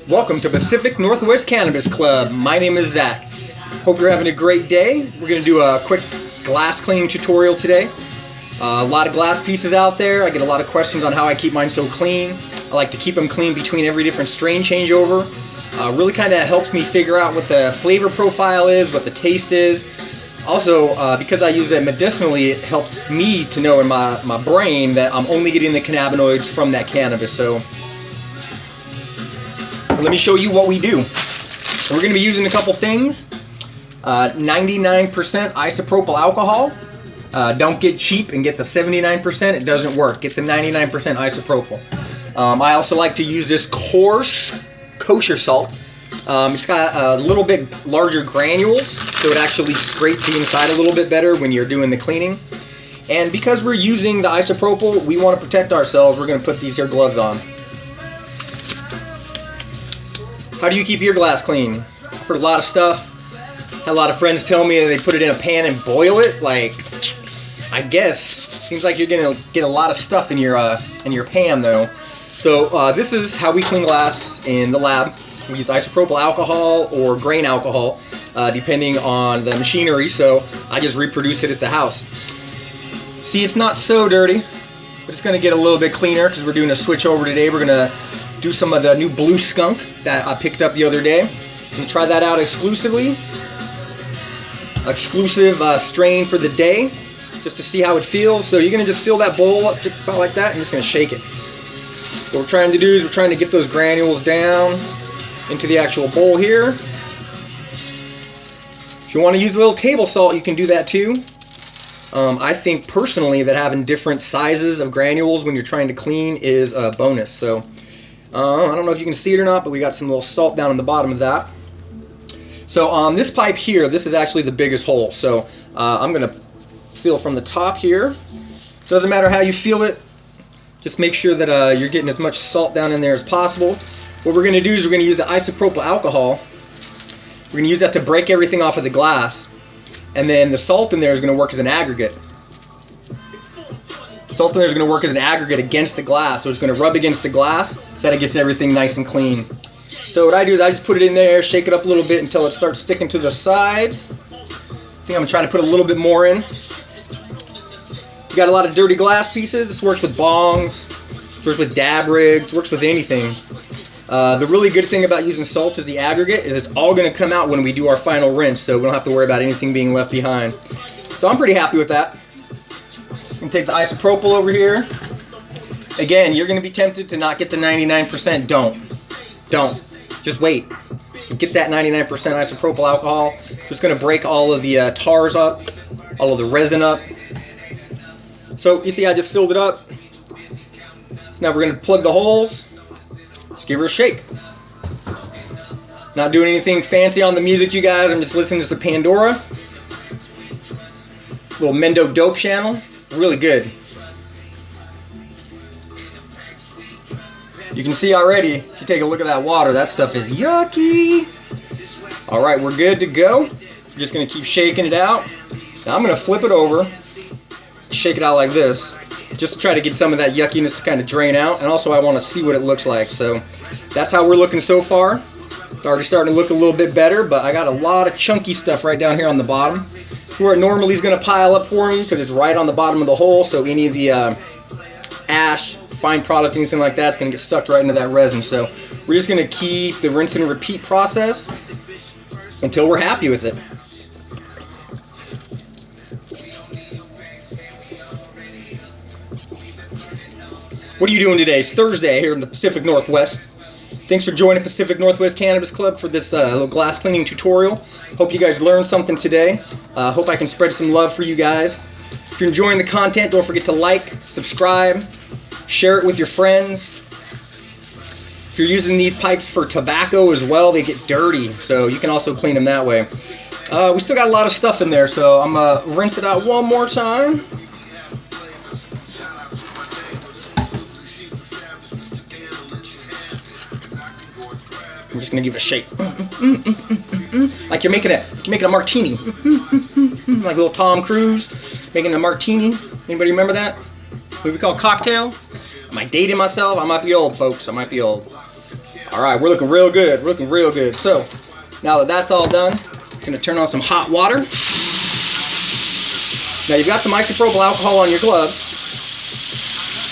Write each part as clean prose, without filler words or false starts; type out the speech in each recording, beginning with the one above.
Welcome to Pacific Northwest Cannabis Club. My name is Zach. Hope you're having a great day. We're going to do a quick glass cleaning tutorial today. A lot of glass pieces out there. I get a lot of questions on how I keep mine so clean. I like to keep them clean between every different strain changeover. Really kind of helps me figure out what the flavor profile is, what the taste is. Also, because I use it medicinally, it helps me to know in my brain that I'm only getting the cannabinoids from that cannabis. So let me show you what we do. We're going to be using a couple things. 99% isopropyl alcohol. Don't get cheap and get the 79%. It doesn't work. Get the 99% isopropyl. I also like to use this coarse kosher salt. It's got a little bit larger granules, so it actually scrapes the inside a little bit better when you're doing the cleaning. And because we're using the isopropyl, we want to protect ourselves. We're going to put these here gloves on. How do you keep your glass clean? I've heard a lot of stuff. Had a lot of friends tell me that they put it in a pan and boil it. Like, I guess seems like you're gonna get a lot of stuff in your pan though. So this is how we clean glass in the lab. We use isopropyl alcohol or grain alcohol, depending on the machinery. So I just reproduce it at the house. See, it's not so dirty, but it's gonna get a little bit cleaner because we're doing a switch over today. We're gonna do some of the new blue skunk that I picked up the other day. I'm gonna try that out exclusively. Exclusive strain for the day, just to see how it feels. So you're gonna just fill that bowl up just about like that and you're just gonna shake it. What we're trying to do is we're trying to get those granules down into the actual bowl here. If you want to use a little table salt, you can do that too. I think personally that having different sizes of granules when you're trying to clean is a bonus. So I don't know if you can see it or not, but we got some little salt down in the bottom of that. So on this pipe here, this is actually the biggest hole. So I'm gonna fill from the top here. Doesn't matter how you feel it, just make sure that you're getting as much salt down in there as possible. What we're gonna do is we're gonna use the isopropyl alcohol. We're gonna use that to break everything off of the glass. And then the salt in there is gonna work as an aggregate. Salt in there is gonna work as an aggregate against the glass. So it's gonna rub against the glass so that it gets everything nice and clean. So what I do is I just put it in there, shake it up a little bit until it starts sticking to the sides. I think I'm gonna try to put a little bit more in. You got a lot of dirty glass pieces. This works with bongs, works with dab rigs, works with anything. The really good thing about using salt as the aggregate is it's all gonna come out when we do our final rinse, so we don't have to worry about anything being left behind. So I'm pretty happy with that. I'm gonna take the isopropyl over here. Again, you're gonna be tempted to not get the 99%. Don't. Just wait. Get that 99% isopropyl alcohol. It's going to break all of the tars up, all of the resin up. So you see I just filled it up. So now we're going to plug the holes. Just give her a shake. Not doing anything fancy on the music, you guys. I'm just listening to some Pandora. Little Mendo Dope channel. Really good. You can see already, if you take a look at that water, that stuff is yucky. All right, we're good to go. We're just gonna keep shaking it out. Now I'm gonna flip it over, shake it out like this, just to try to get some of that yuckiness to kind of drain out. And also I wanna see what it looks like. So that's how we're looking so far. It's already starting to look a little bit better, but I got a lot of chunky stuff right down here on the bottom. It's where it normally is gonna pile up for me because it's right on the bottom of the hole. So any of the ash, fine product, anything like that, it's going to get sucked right into that resin. So we're just going to keep the rinse and repeat process until we're happy with it. What are you doing today? It's Thursday here in the Pacific Northwest. Thanks for joining Pacific Northwest Cannabis Club for this little glass cleaning tutorial. Hope you guys learned something today. Hope I can spread some love for you guys. If you're enjoying the content, don't forget to like, subscribe, share it with your friends. If you're using these pipes for tobacco as well, they get dirty, so you can also clean them that way. We still got a lot of stuff in there, so I'm going to rinse it out one more time. I'm just going to give it a shake. Like you're making a martini. Like little Tom Cruise making a martini. Anybody remember that movie called Cocktail? Am I dating myself? I might be old, folks. I might be old. All right, we're looking real good. We're looking real good. So now that that's all done, I'm gonna turn on some hot water. Now you've got some isopropyl alcohol on your gloves.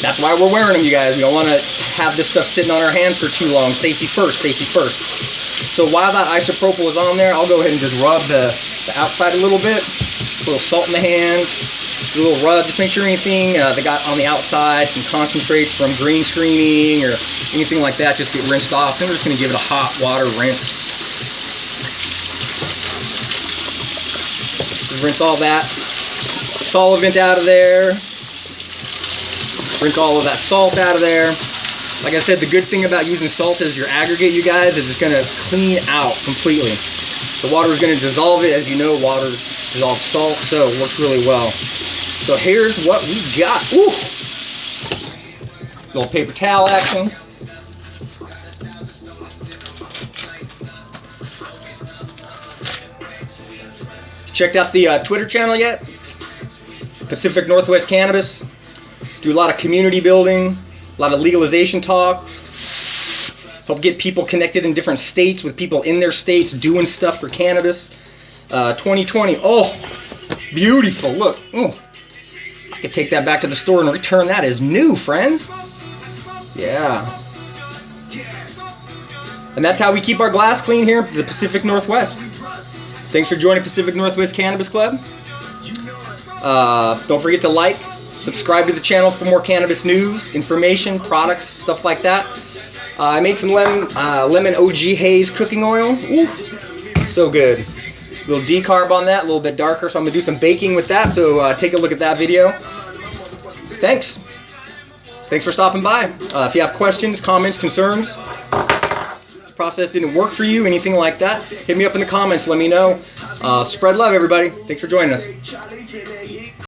That's why we're wearing them, you guys. We don't want to have this stuff sitting on our hands for too long. Safety first, safety first. So while that isopropyl is on there, I'll go ahead and just rub the outside a little bit. A little salt in the hands, a little rub. Just make sure anything they got on the outside, some concentrates from green screening or anything like that, just get rinsed off. And we're just going to give it a hot water rinse. Just rinse all that solvent out of there. Rinse all of that salt out of there. Like I said, the good thing about using salt as your aggregate, you guys, is it's going to clean out completely. The water is going to dissolve it. As you know, water dissolves salt, so it works really well. So here's what we got. Ooh! Little paper towel action. Checked out the Twitter channel yet? Pacific Northwest Cannabis. Do a lot of community building, a lot of legalization talk. Help get people connected in different states with people in their states doing stuff for cannabis. 2020, oh, beautiful, look. Ooh. I could take that back to the store and return that as new, friends. Yeah. And that's how we keep our glass clean here at the Pacific Northwest. Thanks for joining Pacific Northwest Cannabis Club. Don't forget to like, subscribe to the channel for more cannabis news, information, products, stuff like that. I made some lemon OG Haze cooking oil. Ooh, so good. A little decarb on that, a little bit darker, so I'm going to do some baking with that, so take a look at that video. Thanks. Thanks for stopping by. If you have questions, comments, concerns, this process didn't work for you, anything like that, hit me up in the comments, let me know. Spread love, everybody. Thanks for joining us.